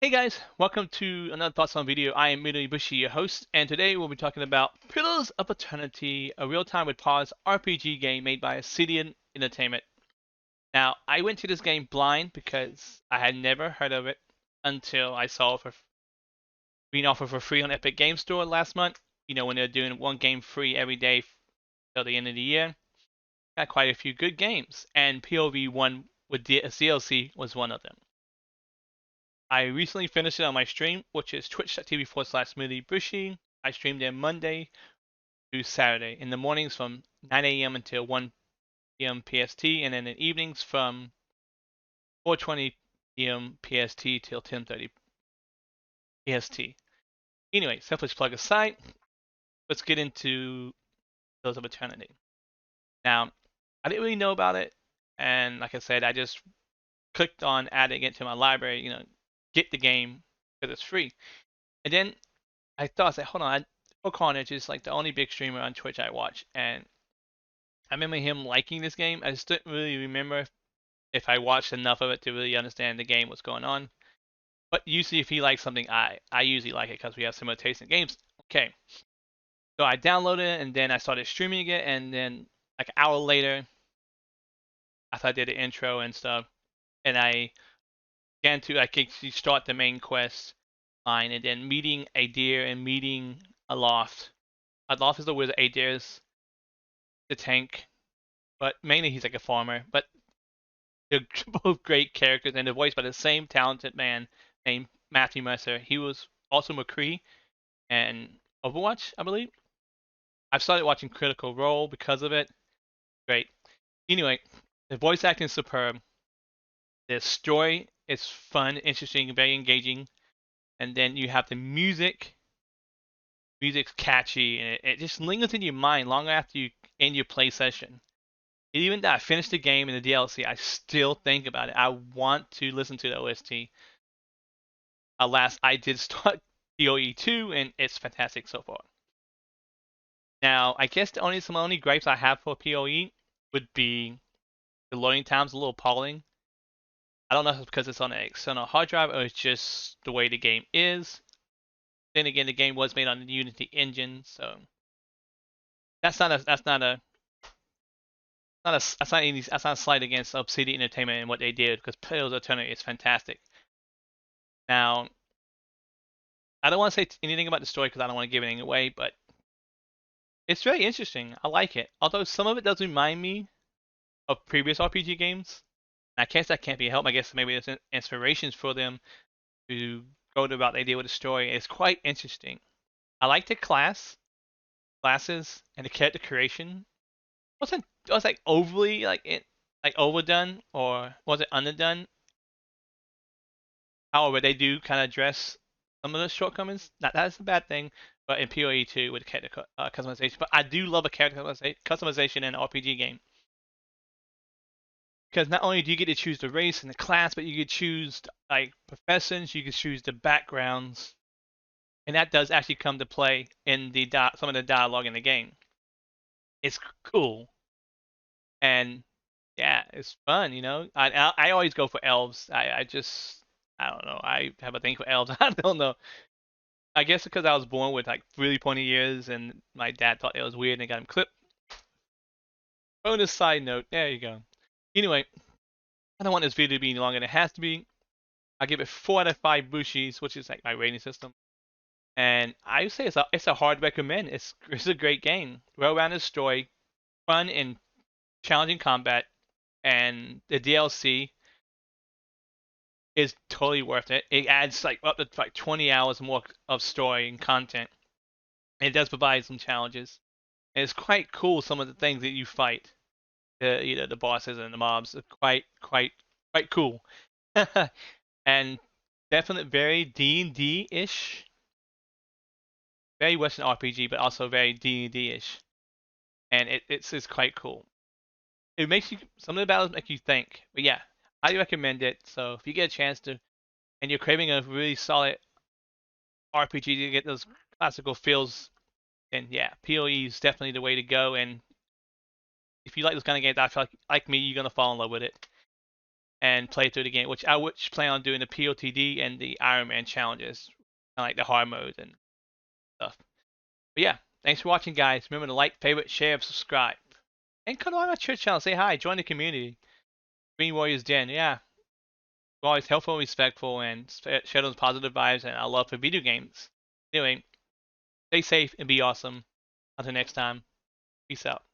Hey guys, welcome to another Thoughts on Video. I am Midoribushi, your host, and today we'll be talking about Pillars of Eternity, a real-time with pause RPG game made by Obsidian Entertainment. Now, I went to this game blind because I had never heard of it until I saw it for being offered for free on Epic Game Store last month. You know, when they're doing one game free every day till the end of the year. Got quite a few good games, and POV 1 with DLC was one of them. I recently finished it on my stream, which is twitch.tv/Midoribushi. I streamed there Monday through Saturday in the mornings from 9 a.m. until 1 p.m. PST, and then in the evenings from 4:20 p.m. PST till 10:30 PST. Anyway, selfish plug aside, let's get into Pillars of Eternity. Now, I didn't really know about it, and like I said, I just clicked on adding it to my library, get the game because it's free. And then I said, hold on, Carnage is like the only big streamer on Twitch I watch, and I remember him liking this game. I just didn't really remember if I watched enough of it to really understand the game, what's going on. But usually, if he likes something, I usually like it because we have similar taste in games. Okay, so I downloaded it, and then I started streaming it, and then like an hour later, after I did the intro and stuff, and I began to actually start the main quest line, and then meeting a deer and meeting a loft. A loft is the wizard, a deer is the tank, but mainly he's like a farmer. But they're both great characters, and they're voiced by the same talented man named Matthew Mercer. He was also McCree and Overwatch, I believe. I've started watching Critical Role because of it. Great. Anyway, the voice acting is superb. The story is fun, interesting, very engaging. And then you have the music. Music's catchy, and it just lingers in your mind long after you end your play session. Even though I finished the game and the DLC, I still think about it. I want to listen to the OST. Alas, I did start PoE 2, and it's fantastic so far. Now, I guess some only gripes I have for PoE would be the loading time's a little appalling. I don't know if it's because it's on an external hard drive or it's just the way the game is. Then again, the game was made on the Unity engine, so that's not a slight against Obsidian Entertainment and what they did because Pillars of Eternity is fantastic. Now, I don't want to say anything about the story because I don't want to give anything away, but it's very interesting. I like it. Although some of it does remind me of previous RPG games. I guess that can't be helped. I guess maybe there's inspirations for them to go about the idea with the story. It's quite interesting. I like the classes, and the character creation. Was like overly like overdone or was it underdone? However, they do kind of address some of the shortcomings. Not that is a bad thing, but in PoE 2 with character customization. But I do love a character customization in an RPG game because not only do you get to choose the race and the class, but you can choose like professions, you can choose the backgrounds, and that does actually come to play in the some of the dialogue in the game. It's cool, and yeah, it's fun. I always go for elves. I don't know. I have a thing for elves. I don't know. I guess because I was born with like really pointy ears, and my dad thought it was weird and got him clipped. Bonus side note. There you go. Anyway, I don't want this video to be any longer than it has to be. I give it 4 out of 5 Bushis, which is like my rating system. And I would say it's a hard recommend. It's a great game. Well-rounded story, fun and challenging combat, and the DLC is totally worth it. It adds like up to like 20 hours more of story and content. It does provide some challenges. And it's quite cool some of the things that you fight. The bosses and the mobs are quite cool. And definitely very D&D ish, very Western RPG, but also very D&D ish. And it's quite cool. It makes you some of the battles make you think. But yeah, I recommend it. So if you get a chance to, and you're craving a really solid RPG to get those classical feels, then yeah, PoE is definitely the way to go. And if you like those kind of games, I feel like me, you're gonna fall in love with it. and play through the game, which I would plan on doing the POTD and the Iron Man challenges, kind of like the hard mode and stuff. But yeah, thanks for watching, guys. Remember to like, favorite, share, subscribe. And come on my Twitch channel, say hi, join the community. Green Warriors Den, yeah. We're always helpful, respectful, and share those positive vibes and our love for video games. Anyway, stay safe and be awesome. Until next time, peace out.